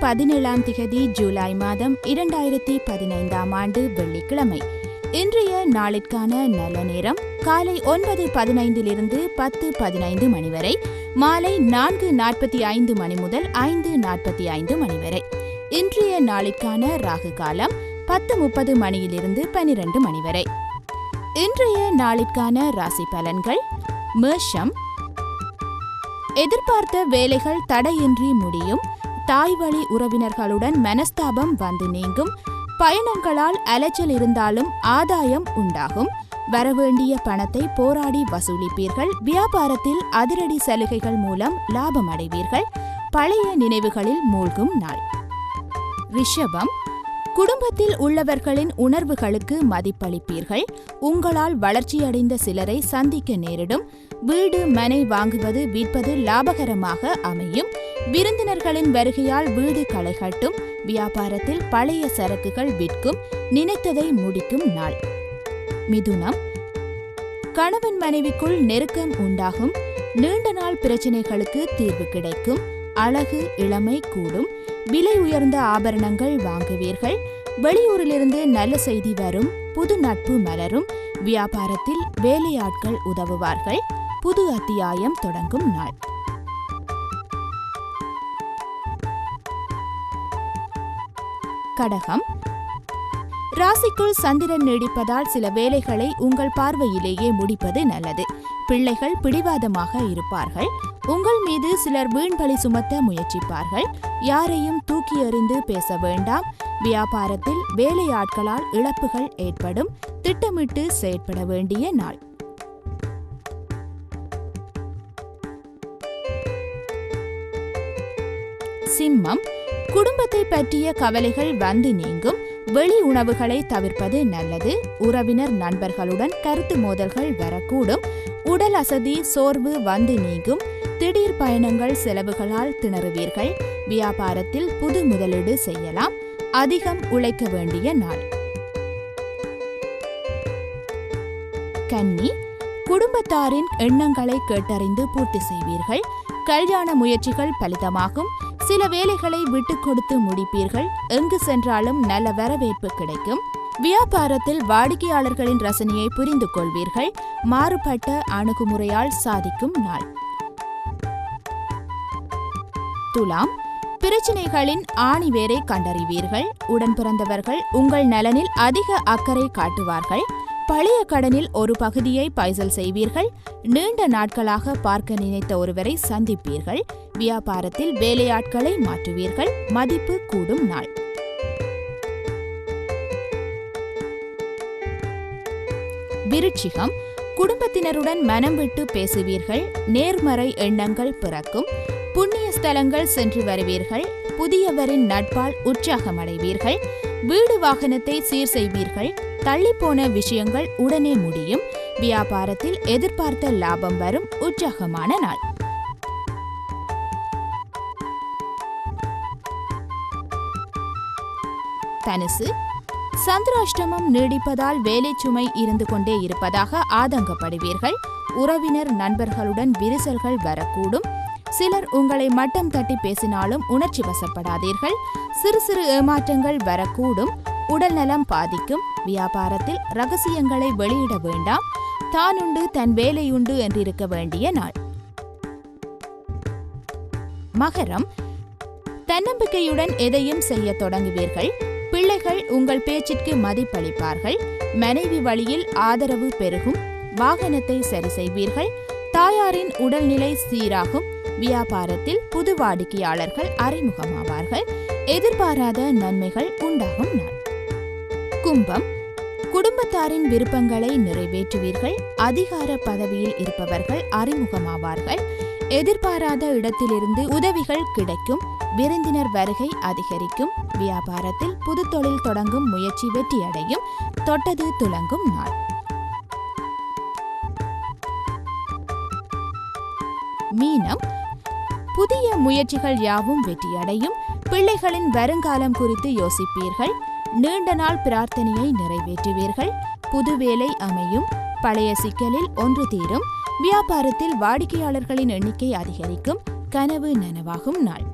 17 ஜூலை மாதம் 2015 ஆண்டு வெள்ளிக்கிழமை. இன்றைய நாளிற்கான நல்ல நேரம் காலை 9:15 10:15 மணி வரை, மாலை 4:45 மணி முதல் 5:45 மணி வரை. இன்றைய நாளிற்கான ராகு காலம் 10:30 மணியிலிருந்து 12 மணி வரை. இன்றைய நாளிற்கான ராசி பலன்கள். மேஷம், எதிர்பார்த்த வேலைகள் தடையின்றி முடியும். தாய்வழி உறவினர்களுடன் மனஸ்தாபம் வந்து நீங்கும். பயணங்களால் அலைச்சல் இருந்தாலும் ஆதாயம் உண்டாகும். வரவேண்டிய பணத்தை போராடி வசூலிப்பீர்கள். வியாபாரத்தில் அதிரடி சலுகைகள் மூலம் லாபம் அடைவீர்கள். பழைய நினைவுகளில் மூழ்கும் நாள். ரிஷபம், குடும்பத்தில் உள்ளவர்களின் உணர்வுகளுக்கு மதிப்பளிப்பீர்கள். உங்களால் வளர்ச்சியடைந்த சிலரை சந்திக்க நேரிடும். வீடு மனை வாங்குவது விற்பது லாபகரமாக அமையும். விருந்தினர்களின் வருகையால் வீடு களை கட்டும். வியாபாரத்தில் பழைய சரக்குகள் விற்கும். நினைத்ததை முடிக்கும் நாள். மிதுனம், கணவன் மனைவிக்குள் நெருக்கம் உண்டாகும். நீண்ட நாள் பிரச்சினைகளுக்கு தீர்வு கிடைக்கும். அழகு இளமை கூடும். விலை உயர்ந்த ஆபரணங்கள் வாங்குவீர்கள். வெளியூரிலிருந்து நல்ல செய்தி வரும். புது நட்பு மலரும். வியாபாரத்தில் வேலையாட்கள் உதவுவார்கள். புது அத்தியாயம் தொடங்கும் நாள். கடகம், ராசிக்குள் சந்திரன் நீடிப்பதால் சில வேலைகளை உங்கள் பார்வையிலேயே முடிப்பது நல்லது. பிள்ளைகள் பிடிவாதமாக இருப்பார்கள். உங்கள் மீது சிலர் வீண்பழி சுமத்த முயற்சிப்பார்கள். யாரையும் தூக்கி எறிந்து பேச வேண்டாம். வியாபாரத்தில் வேலையாட்களால் இழப்புகள் ஏற்படும். திட்டமிட்டு செயற்பட வேண்டிய நாள். சிம்மம், குடும்பத்தை பற்றிய கவலைகள் வந்து நீங்கும். வெளி உணவுகளை தவிர்ப்பது நல்லது. உறவினர் நண்பர்களுடன் கருத்து மோதல்கள் வரக்கூடும். உடல் அசதி சோர்வு வந்து நீங்கும். திடீர் பயணங்கள் செலவுகளால் திணறுவீர்கள். வியாபாரத்தில் புது முதலீடு செய்யலாம். அதிகம் உழைக்க வேண்டிய நாள். கன்னி, குடும்பத்தாரின் எண்ணங்களை கேட்டறிந்து பூர்த்தி செய்வீர்கள். கல்யாண முயற்சிகள் பலிதமாகும். சில வேலைகளை விட்டுக் கொடுத்து முடிப்பீர்கள். எங்கு சென்றாலும் நல்ல வரவேற்பு கிடைக்கும். வியாபாரத்தில் வாடிக்கையாளர்களின் ரசனையை புரிந்து கொள்வீர்கள். மாறுபட்ட அணுகுமுறையால் சாதிக்கும் நாள். துலாம், பிரச்சினைகளின் ஆணிவேரை கண்டறிவீர்கள். உடன் பிறந்தவர்கள் உங்கள் நலனில் அதிக அக்கறை காட்டுவார்கள். பழைய கடனில் ஒரு பகுதியை பைசல் செய்வீர்கள். நீண்ட நாட்களாக பார்க்க நினைத்த ஒருவரை சந்திப்பீர்கள். வியாபாரத்தில் வேலையாட்களை மாற்றுவீர்கள். மதிப்பு கூடும் நாள். விருட்சிகம், குடும்பத்தினருடன் மனம் விட்டு பேசுவீர்கள். நேர்மறை எண்ணங்கள் பிறக்கும். புண்ணிய ஸ்தலங்கள் சென்று வருவீர்கள். புதியவரின் நட்பால் உற்சாகமடைவீர்கள். வீடு வாகனத்தை சீர் செய்வீர்கள். தள்ளிப்போன விஷயங்கள் உடனே முடியும். வியாபாரத்தில் எதிர்பார்த்த லாபம் வரும். உற்சாகமான நாள். தனுசு, சந்திராஷ்டமம் நீடிப்பதால் வேலை சுமை இருந்து கொண்டே இருப்பதாக ஆதங்கப்படுவீர்கள். உறவினர் நண்பர்களுடன் விரிசல்கள் வரக்கூடும். சிலர் உங்களை மட்டம் தட்டி பேசினாலும் உணர்ச்சி வசப்படாதீர்கள். சிறு சிறு ஏமாற்றங்கள் வரக்கூடும். உடல் நலம் பாதிக்கும். வியாபாரத்தில் ரகசியங்களை வெளியிட வேண்டாம். தானுண்டு தன் வேலையுண்டு என்றிருக்க வேண்டிய நாள். மகரம், தன்னம்பிக்கையுடன் எதையும் செய்ய தொடங்குவீர்கள். பிள்ளைகள் உங்கள் பேச்சிற்கு மதிப்பளிப்பார்கள். மனைவி வழியில் ஆதரவு பெருகும். வாகனத்தை சரி செய்வீர்கள். தாயாரின் உடல்நிலை சீராகும். வியாபாரத்தில் புது வாடிக்கையாளர்கள் அறிமுகமாவார்கள். எதிர்பாராத நன்மைகள் உண்டாகும் நாள். கும்பம், குடும்பத்தாரின் விருப்பங்களை நிறைவேற்றுவீர்கள். அதிகார பதவியில் இருப்பவர்கள் அறிமுகமாவார்கள். எதிர்பாராத இடத்திலிருந்து உதவிகள் கிடைக்கும். விருந்தினர் வருகை அதிகரிக்கும். வியாபாரத்தில் புது தொழில் தொடங்கும் முயற்சி வெற்றியடையும். தொட்டது துலங்கும் நாள். மீனம், புதிய முயற்சிகள் யாவும் வெற்றியடையும். பிள்ளைகளின் வருங்காலம் குறித்து யோசிப்பீர்கள். நீண்ட நாள் பிரார்த்தனையை நிறைவேற்றுவீர்கள். புது வேலை அமையும். பழைய சிக்கலில் ஒன்று தீரும். வியாபாரத்தில் வாடிக்கையாளர்களின் எண்ணிக்கை அதிகரிக்கும். கனவு நனவாகும் நாள்.